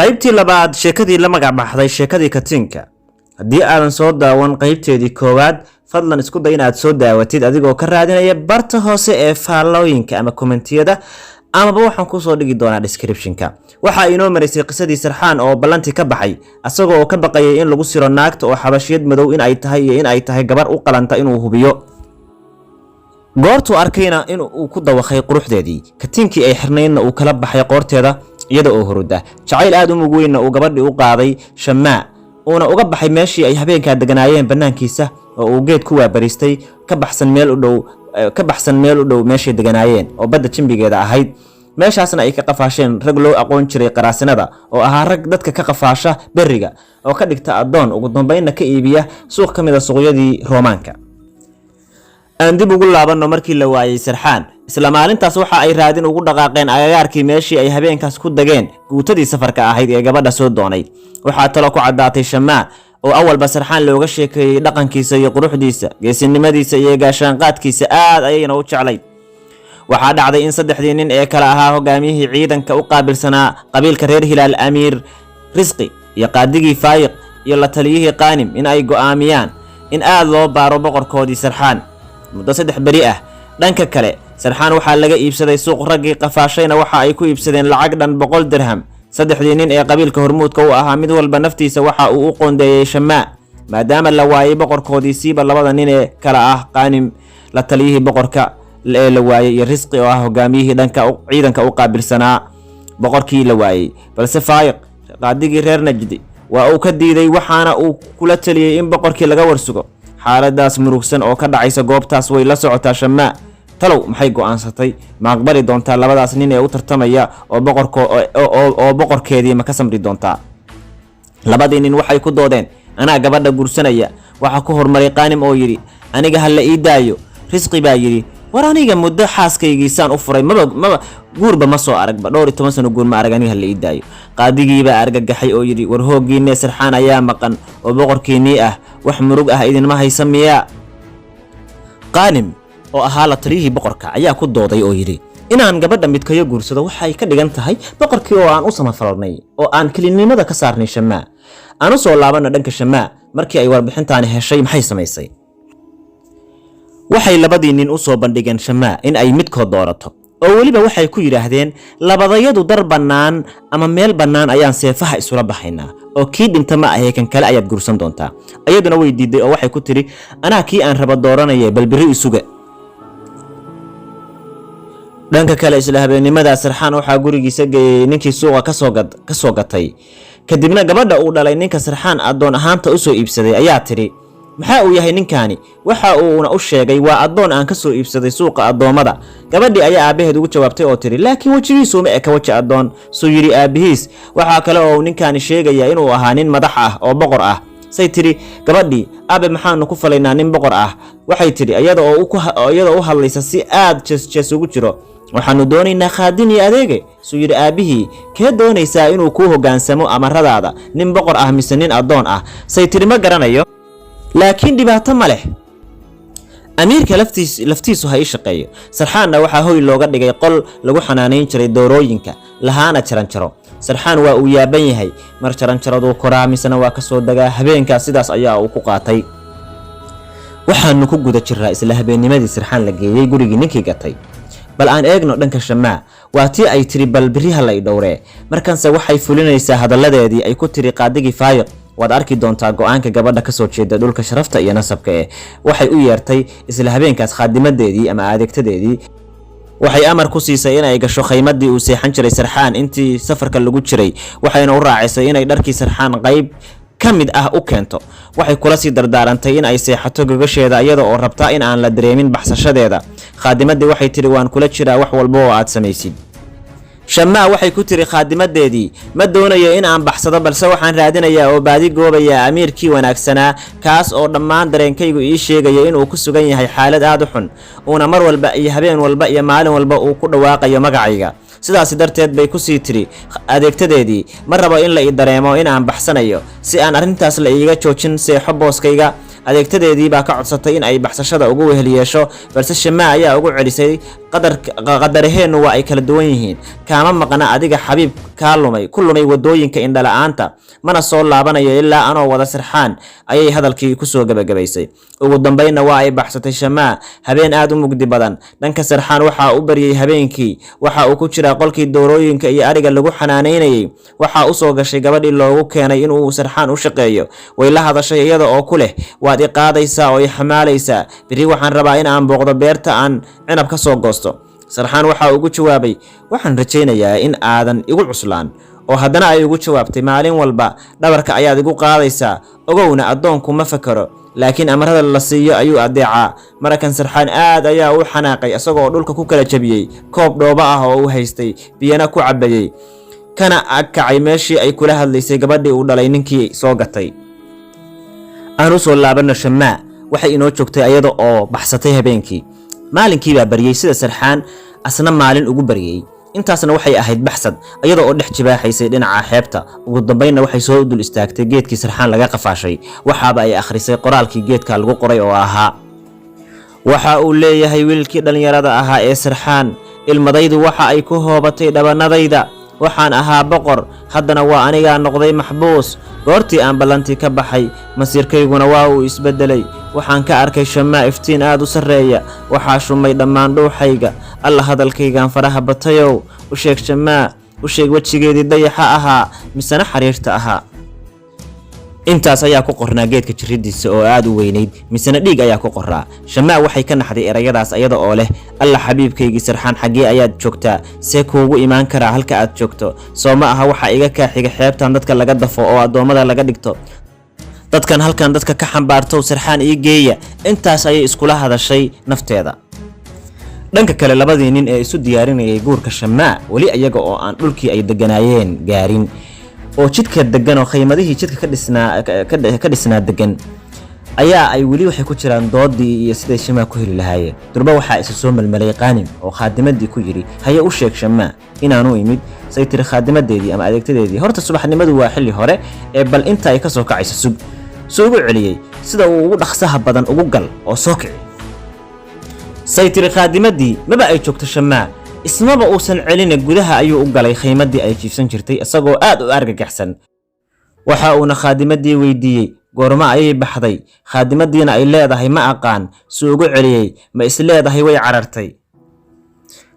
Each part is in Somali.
qaybtii labaad sheekadii la magac baxday sheekadii Katinka. haddii aadan soo daawan qaybteedii koowaad fadlan isku day inaad soo daawatid adigoo ka raadinaya barta hoose ee faallooyinka ama commentiyada amaba waxaan ku soo dhigi doonaa description-ka. waxa inoo mareysay qisadii Sarxaan oo ballanti ka baxay asagoo oo ka baqayay in lagu siro naagta oo xabashiyad madow in ay tahay iyo in ay tahay gabar u qalanta inuu hubiyo. goortu arkayna in uu ku dawaqay quruxdeedii Katinkii ay xirnaydna uu kala baxay qoorteeda iyada oo hurda jacayl aad u mug weyn oo gabadhii u qaaday Shamaa una uga baxay meeshii ay habeenka deganaayeen banaankiisa oo uu geed ku waabaristay ka baxsan meel u dhow meeshii deganaayeen oo badda jimbigeeda ahayd. meeshaasna ay ka qafaasheen rag loo aqoon jiray qaraasinada oo ahaa rag dadka ka qafaasha beriga oo ka dhigta adoon ugu dambeynna ka iibiya suuq ka mid ah suuqyadii Roomaanka. aan dib ugu laabanno markii la waayay Sarxaan isla maalintaas waxa ay raadin ugu dhaqaaqeen agagaarkii meeshii ay habeenkaas ku dageen guutadii safarka ahayd ee gabadha soo doonay. waxaa talo ku cadaatay Shamaa oo awalba Sarxaan looga sheekeeyay dhaqankiisa iyo quruxdiisa geesinimadiisa iyo gaashaanqaadkiisa aad ayayna u jeclay. waxaa dhacday in saddexdii nin ee kala ahaa hogaamiyihii ciidanka u qaabilsanaa qabiilka reer Hilaal Amiir Risqi iyo qaadigii Faayiq iyo la taliyihii Qaanim in ay go'aamiyaan in aad loo baaro boqorkoodii Sarxaan muddo 3 bari ah. dhanka kale Sarxaan waxaa laga iibsaday suuq raggii qafaashayna waxa ay ku iibsadeen lacag dhan 100 dirham. saddexdii nin ee qabiilka hormuudka u ahaa mid walba naftiisa waxa uu u qoondeeyay Shamaa maadaama la waayay boqorkoodii siiba labada nin ee kala ah Qaanim la taliyihii boqorka la waayay iyo Risqi oo ah hogaamiyihii dhanka ciidanka u qaabilsanaa boqorkii la waayay. balse Faayiq qaadigii reer Najdi waa uu ka diiday waxaana uu kula taliyay in boqorkii laga warsugo. xaaladaas murugsan oo ka dhacaysa goobtaas way la socotaa Shamaa. talow maxay go'aansatay ma aqbali doontaa labadaas nin ee u tartamaya oo boqorkeedii ma ka samri doontaa? labadii nin waxay ku doodeen anaa gabadha gursanaya. waxa ku hormaray Qaanim oo yiri aniga hal la ii daayo. Risqi baa yiri war aniga muddo xaaskaygiisaan u furay maba guurba ma soo aragba 12 sano guur ma arag aniga hal la ii daayo. qaadigii baa argagaxay oo yiri war hoogiine Sarxaan ayaa maqan oo boqorkiinii ah wax murug ah idinma haysan miyaa? Qaanim oo ahaa la taliyihii boqorka ayaa ku dooday oo yiri inaan gabadha midkayo guursado waxay ka dhigan tahay boqorkii oo aan u samafalnay oo aan kelinimada ka saarnay Shamaa. aanu soo laabana dhanka Shamaa markii ay warbixintaani heshay maxay samaysay? waxay labadii nin u soo bandhigeen Shamaa in ay midkood doorato oo waliba waxay ku yiraahdeen labadayadu dar bannaan ama meel bannaan ayaan seefaha isula baxaynaa oo kii dhinta ma ahay kan kale ayaad guursan doontaa. ayaduna way diiday oo waxay ku tiri anaa kii aan raba dooranayay balbiri isuga. dhanka kale isla habeennimada Sarxaan waxaa gurigiisa geeyay ninkii suuqa ka soo gatay kadibna gabadha uu dhalay ninka Sarxaan adoon ahaanta u soo iibsaday ayaa tiri maxaa uu yahay ninkaani? waxa uuna u sheegay waa adoon aan ka soo iibsaday suuqa adoomada. gabadhii ayaa aabaheed ugu jawaabtay oo tiri laakiin wajigiisu ma eka waji adoon. soo yiri aabihiis waxa kale oo ninkaani sheegaya inuu ahaa nin madax ah oo boqor ah. say tiri gabadhii aabe maxaanu ku falaynaa nin boqor ah? waxay tiri iyada oo u hadlaysa si aad jees ugu jiro waxaanu doonaynaa khaadin iyo adeege. soo yiri aabihii kee doonaysaa inuu ku hogaansamo amaradaada nin boqor ah mise nin adoon ah? say tiri ma garanayo laakiin dhibaato ma leh amiirka laftiisu ha ii shaqeeyo. Sarxaanna waxaa hoy looga dhigay qol lagu xanaaneyn jiray doorooyinka lahaana jaranjaro. Sarxaan waa uu yaaban yahay mar jaranjaradu koraa misana waa ka soo dagaa. habeenkaas sidaas ayaa uu ku qaatay. waxaanu ku guda jiraa isla habeennimadii Sarxaan la geeyay gurigii ninkii gatay. bal aan eegno dhanka Shamaa waa tii ay tiri bal biriha la idhowree markaanse waxay fulinaysaa hadalladeedii ay ku tiri qaadigii Faayiq waad arki doontaa go'aanka gabadha ka soo jeeda dhulka sharafta iyo nasabka waxay u yeertay isla habeenkaas khaadimadeedii ama adeegtadeedii. waxay amar ku siisay in ay gasho khaymadii uu seexan jiray Sarxaan intii safarka lagu jiray waxayna u raacisay inay dharkii Sarxaan qayb ka mid ah u keento. waxay kula sii dardaarantay in ay seexato gogasheeda iyada oo rabta in aan la dareemin baxsashadeeda. khaadimadii waxay tiri waan kula jiraa wax walba oo aad samaysid. Shamaa waxay ku tiri khaadimadeedii ma doonayo in aan baxsado balse waxaan raadinayaa oo baadi goobaya amiirkii wanaagsanaa kaas oo dhammaan dareenkaygu ii sheegaya inuu ku sugan yahay xaalad aad u xun uuna mar walba iyo habeen walba iyo maalin walba uu ku dhawaaqayo magacayga. sidaas darteed bay ku sii tiri adeegtadeedii ma rabo in la ii dareemo in aan baxsanayo si aan arrintaas la iiga joojin seexo booskayga. adeegtadeedii baa ka codsatay in ay baxsashada ugu wehel yeesho balse Shamaa ayaa ugu celisay qadaraheennu waa ay kala duwan yihiin. kaama maqna adiga xabiib kaa lumay ku lumay wadooyinka indhala-aanta, mana soo laabanayo ilaa anoo wada Sarxaan, ayay hadalkii ku soo gabagabaysay. ugu dambeynna waa ay baxsatay Shamaa habeen aad u mugdi badan. dhanka Sarxaan waxaa u baryay habeenkii, waxa uu ku jiraa qolkii doorooyinka iyo ariga lagu xanaaneynayay. waxaa u soo gashay gabadhii loogu keenay inuu Sarxaan u shaqeeyo. way la hadashay iyada oo ku leh, waad i qaadaysaa oo i xamaalaysaa, biri waxaan rabaa in aan booqdo beerta aan cinab ka soo goosto. Sarxaan waxa ugu jawaabay, waxaan rajaynayaa in aadan igu cuslaan. oo haddana ay ugu jawaabtay, maalin walba dhabarka ayaad igu qaadaysaa, ogowna addoonku ma fakaro, laakiin amarada la siiyo ayuu adeecaa. markan Sarxaan aad ayaa u xanaaqay, isagoo dhulka ku kala jabiyey koob dhoobo ah oo uu haystay, biyana ku cabayay, kana agkacay meeshii ay kula hadlaysay gabadhii uu dhalay ninkii soo gatay. aan u soo laabano Shamaa, waxay inoo joogtay iyada oo baxsatay habeenkii. maalinkii baa baryay sida Sarxaan asna maalin ugu baryay. intaasna waxay ahayd baxsad iyada oo dhex jibaaxaysay dhinaca xeebta. ugu dambeynna waxay soo dul istaagtay geedkii Sarxaan laga qafaashay. waxaaba ay akhrisay qoraalkii geedka lagu qoray oo ahaa, waxa uu leeyahay wiilkii dhalinyarada ahaa ee Sarxaan, ilmadaydu waxa ay ku hoobatay dhabanadayda. waxaan ahaa boqor, haddana waa anigaa noqday maxbuus. goortii aan ballantii ka baxay, masiirkayguna waa uu isbedelay. waxaan ka arkay Shamaa iftiin aad u sarreeya, waxaa shumay dhammaan dhuuxayga. alla hadalkaygaan faraha batayow, u sheeg Shamaa, u sheeg wejigeedii dayaxa ahaa misena xariirta ahaa. intaas ayaa ku qornaa geedka jiridiisa oo aad u weynayd, misena dhiig ayaa ku qoraa. Shamaa waxay ka naxday erayadaas iyada oo leh, alla xabiibkaygii Sarxaan xaggee ayaad joogtaa, see kuugu imaan karaa halka aad joogto? soo ma aha waxa iga kaa xiga xeebtan dadka laga dafo oo addoommada laga dhigto. dadkan halkan dadka ka xambaarto Sarxaan ii geeya. intaas ayay iskula hadashay nafteeda. dhanka kale labadii nin ee isu diyaarinayay guurka Shamaa weli iyaga oo aan dhulkii ay deganaayeen gaarin, oo jidka degan oo khaymadihii jidka ka dhisnaa degan, ayaa ay weli waxay ku jiraan doodii iyo siday Shamaa ku heli lahaayeen. durba waxaa isa soo malmalay Qaanim oo khaadimadii ku yiri, haye u sheeg Shamaa inaanu imid. say tiri khaadimadeedii ama adeegtadeedii, horta subaxnimadu waa xilli hore ee bal inta ay ka soo kacayso sug. soo ugu celiyay sida uu ugu dhaqsaha badan ugu gal oo soo kici. say tiri khaadimadii maba ay joogto Shamaa, ismaba uusan celin gudaha ayuu u galay khaymadii ay jiifsan jirtay isagoo aad u argagaxsan. waxa uuna khaadimadii weydiiyey goorma ayay baxday. khaadimadiina ay leedahay ma aqaan. suu ugu celiyey, ma is leedahay way carartay.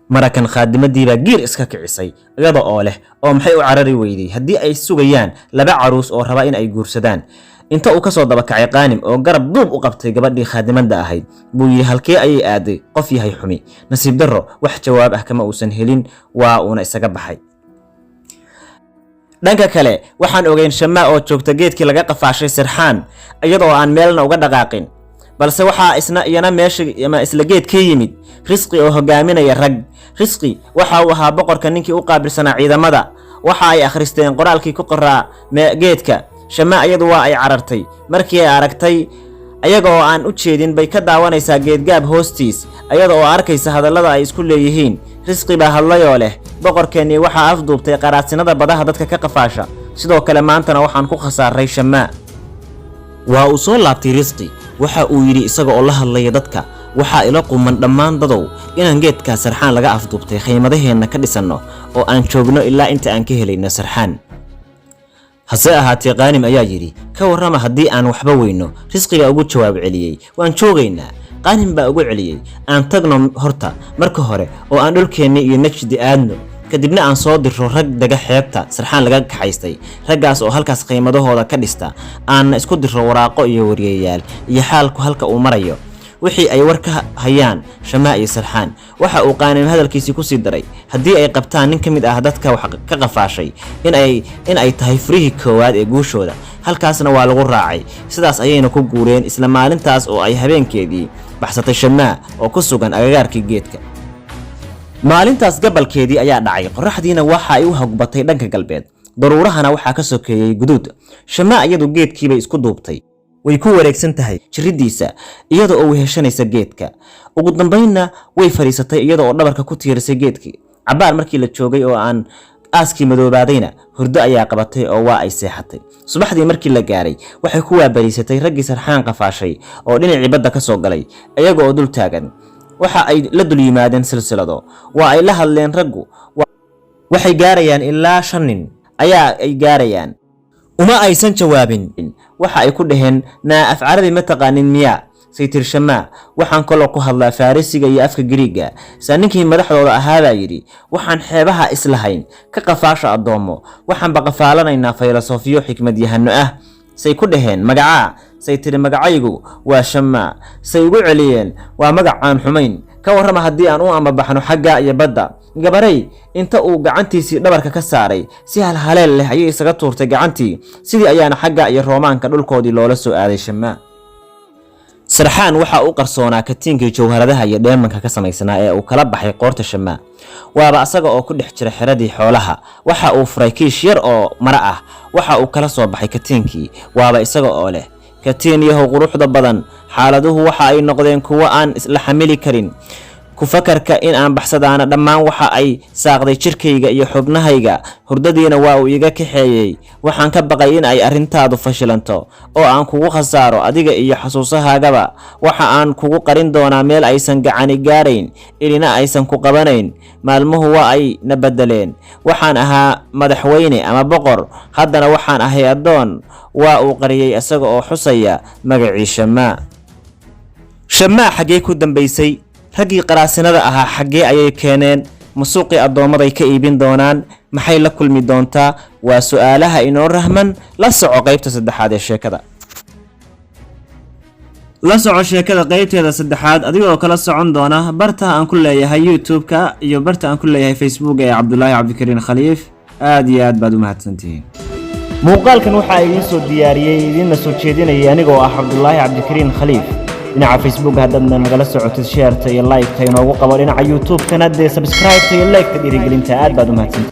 marakan khaadimadii baa giir iska kicisay iyada oo leh, oo maxay u carari weyday haddii ay sugayaan laba caruus oo raba in ay guursadaan. inta uu ka soo daba kacay Qaanim oo garab duub u qabtay gabadhii khaadimada ahayd, buu yiri halkee ayay aaday qof yahay xumi. nasiib darro wax jawaab ah kama uusan helin, waa uuna isaga baxay. dhanka kale waxaan ogeyn Shamaa oo joogta geedkii laga qafaashay Sarxaan iyadoo aan meelna uga dhaqaaqin, balse waxaa iyana meesha ama isla geedkii yimid Risqi oo hogaaminaya rag. Risqi waxa uu ahaa boqorka ninkii u qaabilsanaa ciidamada. waxa ay akhristeen qoraalkii ku qoraa geedka. Shamaa iyadu waa ay carartay. markii ay aragtay ayaga oo aan u jeedin bay ka daawanaysaa geedgaab hoostiis, iyada oo arkaysa hadallada ay isku leeyihiin. Risqi baa hadlayoo leh, boqorkeennii waxaa afduubtay qaraadsinada badaha dadka ka qafaasha, sidoo kale maantana waxaan ku khasaaray Shamaa. waa uu soo laabtay Risqi, waxa uu yidhi isaga oo la hadlaya dadka, waxaa ila quman dhammaan dadow inaan geedka Sarxaan laga afduubtay khaymadaheenna ka dhisanno oo aan joogno ilaa inta aan ka helayno Sarxaan. hase ahaatee Qaanim ayaa yidhi, ka warrama haddii aan waxba weyno. Risqi baa ugu jawaab celiyey, waan joogaynaa. Qaanim baa ugu celiyey, aan tagno horta marka hore oo aan dhulkeenni iyo Najdi aadno, kadibna aan soo dirro rag dega xeebta Sarxaan laga kaxaystay. raggaas oo halkaas khaymadahooda ka dhista, aanna isku dirro waraaqo iyo wariyayaal iyo xaalku halka uu marayo, wixii ay war ka hayaan Shamaa iyo Sarxaan. waxa uu Qaanim hadalkiisii ku sii daray, haddii ay qabtaan nin ka mid ah dadka wax ka qafaashay in ay tahay furihii koowaad ee guushooda. halkaasna waa lagu raacay. sidaas ayayna ku guureen isla maalintaas oo ay habeenkeedii baxsatay Shamaa oo ku sugan agagaarkii geedka. maalintaas gabalkeedii ayaa dhacay, qorraxdiina waxa ay u hogbatay dhanka galbeed, daruurahana waxaa ka sokeeyay guduud. Shamaa iyadu geedkii bay isku duubtay, way ku wareegsan tahay jiridiisa iyada oo weheshanaysa geedka. ugu dambeynna way fariisatay iyada oo dhabarka ku tiirisay geedkii. cabaar markii la joogay oo aan aaskii madoobaadayna hurdo ayaa qabatay oo waa ay seexatay. subaxdii markii la gaaray waxay ku waabariisatay raggii Sarxaan qafaashay oo dhinacii badda ka soo galay iyaga oo dul taagan. waxa ay la dul yimaadeen silsilado waa ay la hadleen raggu waxay gaarayaan ilaa 5 nin ayaa ay gaarayaan uma aysan jawaabin waxa ay ku dhaheen na af carabi ma taqaanin miya saytir Shamaa waxaan kala ku hadlaa Farisiga iyo afka Giriiga saaninkii madaxdooda ahaaba yiri waxaan xeebaha islahayn ka qafaasha adoomo waxaan baqafaalanaynaa filosofiyo xikmad yahano ah say ku dhaheen magaca saytir magacaygu waa Shamaa say ugu celiyeen waa magac aan xumayn ka warrama hadii aan u amabaxno xagga iyo badda gabaray inta uu gacantiisii dhabarka ka saaray si halhaleel leh ayay isaga tuurtay gacantii sidii ayaana xagga iyo Roomaanka dhulkoodii loola soo aaday Shamaa sarxaan waxa uu qarsoonaa katiinkii jawharadaha iyo dheemanka ka samaysanaa ee uu kala baxay qoorta Shamaa waaba asaga oo ku dhex jira xiradii xoolaha waxa uu furay kiish yar oo mara ah waxa uu kala soo baxay katiinkii waaba isaga oo leh katiin yahow quruxda badan xaaladuhu waxa ay noqdeen kuwa aan isla xamili karin ku fakarka in aan baxsadaana dhammaan waxa ay saaqday jirkayga iyo xubnahayga hurdadiina waa uu iga kaxeeyay waxaan ka baqay in ay arintaadu fashilanto oo aan kugu khasaaro adiga iyo xasuusahaagaba waxa aan kugu qarin doonaa meel aysan gacani gaarayn ilina aysan ku qabanayn maalmuhu waa ay nabadeleen waxaan ahaa madaxweyne ama boqor haddana waxaan ahay adoon waa uu qariyay asaga oo xusaya magacii Shamaa xagee ku dambeysay raggii qaraasinada ahaa xagee ayay keeneen masuuqi adoomaday ka iibin doonaan maxay la kulmi doontaa waa su'aalaha inoo rahman la soco qaybta saddexaad ee sheekada la soco sheekada qaybteeda saddexaad adigoo kala socon doona barta aan ku leeyahay YouTube-ka iyo barta aan ku leeyahay Facebook ee Cabdullaahi Cabdikariin Khaliif aad iyo aad baad u mahadsantihiin muuqaalkan waxa idin soo diyaariyay idin soo jeedinay anigoo ah Cabdullaahi Cabdikariin Khaliif dhinaca Facebook hadana nagala socotid share iyo like inoogu qabo dhinaca YouTube kana subscribe iyo like dhiirigelinta aad baad u mahadsantihiin